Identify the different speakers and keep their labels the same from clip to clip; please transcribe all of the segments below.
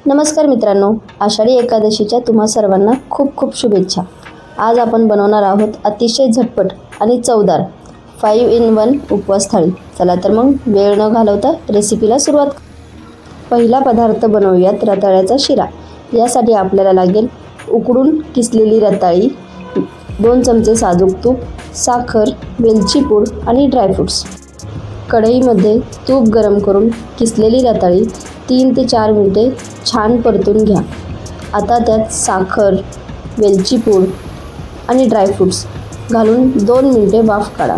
Speaker 1: नमस्कार मित्रांनो, आषाढी एकादशीच्या तुम्हा सर्वांना खूप खूप शुभेच्छा। आज आपण बनवणार आहोत अतिशय झटपट आणि चवदार 5 in 1 उपवास थाळी। चला तर मग वेळ न घालवता रेसिपीला सुरुवात। पहिला पदार्थ बनवूयात रताळ्याचा शिरा। यासाठी आपल्याला लागेल उकडून किसलेली रताळी, 2 चमचे साजूक तूप, साखर, वेलची पूड आणि ड्रायफ्रुट्स। कढईमध्ये तूप गरम करून किसलेली रताळी 3 ते 4 मिनिटे छान परतून घ्या। आता त्यात साखर, वेलची पूड आणि ड्रायफ्रुट्स घालून 2 मिनिटे वाफ काढा।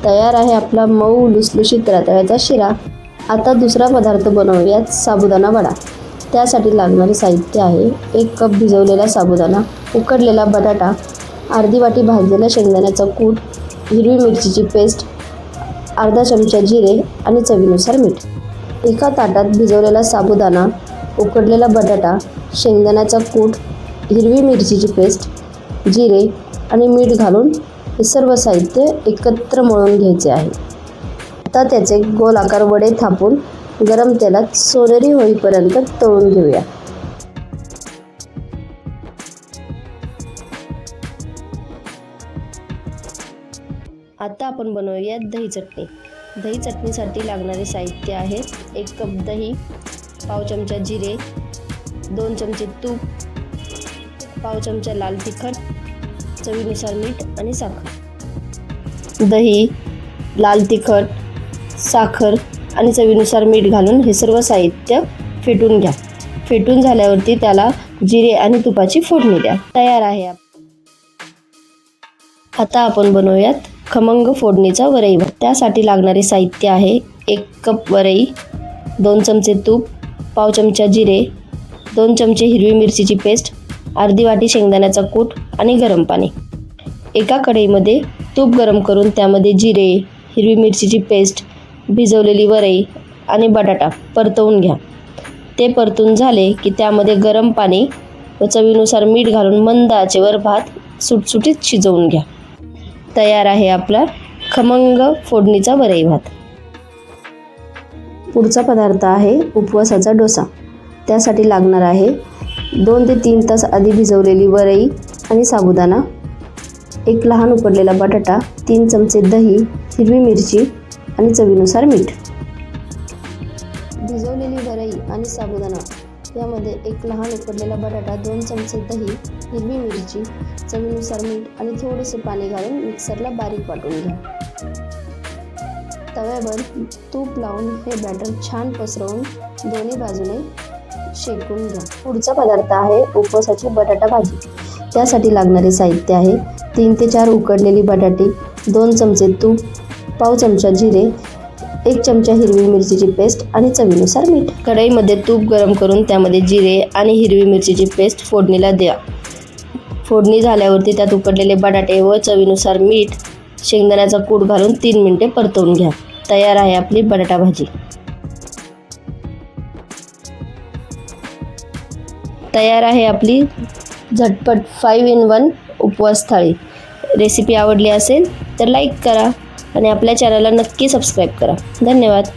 Speaker 1: तयार आहे आपला मऊ लुसलुशीत रताळ्याचा शिरा। आता दुसरा पदार्थ बनवूयात साबुदाणा वडा। त्यासाठी लागणारे साहित्य आहे 1 कप भिजवलेला साबुदाणा, उकडलेला बटाटा, अर्धी वाटी भाजलेला शेंगदाण्याचा कूट, हिरवी मिरचीची पेस्ट, अर्धा चमचा जिरे आणि चवीनुसार मीठ। एका ताटात भिजवलेला साबुदाणा, उकडलेला बटाटा, शेंगदाण्याचा कूट, हिरवी मिरचीची पेस्ट, जिरे आणि मीठ घालून हे सर्व साहित्य एकत्र मळून घ्यायचे आहे। आता त्याचे गोल आकार वडे थापून गरम तेलात सोनेरी होईपर्यंत तळून घेऊया। आता आपण बनवूया दही चटणी। दही चटणीसाठी लागणारे साहित्य आहे 1 कप दही, पाव चमचा जिरे, 2 चमचे तूप, पाव चमचा लाल तिखट, चवीनुसार मीठ आणि साखर। दही, लाल तिखट, साखर आणि चवीनुसार मीठ घालून हे सर्व साहित्य फेटून घ्या। फेटून झाल्यावरती त्याला जिरे आणि तुपाची फोडणी द्या। तयार आहे। आता आपण बनवूयात खमंग फोडणीचा वरई भात। त्यासाठी लागणारे साहित्य आहे 1 कप वरई, 2 चमचे तूप, पाव चमचा जिरे, 2 चमचे हिरवी मिरचीची पेस्ट, अर्धी वाटी शेंगदाण्याचा कूट आणि गरम पाणी। एका कढईमध्ये तूप गरम करून त्यामध्ये जिरे, हिरवी मिरचीची पेस्ट, भिजवलेली वरई आणि बटाटा परतवून घ्या। ते परतून झाले की त्यामध्ये गरम पाणी व चवीनुसार मीठ घालून मंद आचेवर भात सुटसुटीत शिजवून घ्या। तयार आहे आपला खमंग फोडणीचा वरई भात। पुढचा पदार्थ आहे उपवासाचा डोसा। त्यासाठी लागणार आहे 2 ते 3 तास आधी भिजवलेली वरई आणि साबुदाणा, 1 लहान उकडलेला बटाटा, 3 चमचे दही, हिरवी मिरची आणि चवीनुसार मीठ। भिजवलेली वरई आणि साबुदाणा यामध्ये 1 लहान उकडलेला बटाटा, 2 चमचे दही, हिरवी मिरची, चवीनुसार मीठ आणि थोडेसे पाणी घालून मिक्सरला बारीक वाटून घ्या। तव्यावर तूप लावून हे बॅटर छान पसरवून दोन्ही बाजूने शेकून घ्या। पुढचा पदार्थ आहे उपवासाची बटाटा भाजी। त्यासाठी लागणारे साहित्य आहे 3 ते 4 उकडलेली बटाटे, 2 चमचे तूप, पाव चमचा जिरे, 1 चमचा हिरवी मिरचीची पेस्ट आणि चवीनुसार मीठ। कढईमध्ये तूप गरम करून त्यामध्ये जिरे आणि हिरवी मिरचीची पेस्ट फोडणीला द्या। फोडणी झाल्यावरती त्यात उकडलेले बटाटे व चवीनुसार मीठ, शेंगदाण्याचा कूट घालून 3 मिनिटे परतवून घ्या। तयार आहे आपली बटाटा भाजी। तयार आहे आपली झटपट 5 in 1 उपवास थाळी। रेसिपी आवडली असेल तर लाईक करा आणि आपल्या चॅनलला नक्की सबस्क्राईब करा। धन्यवाद।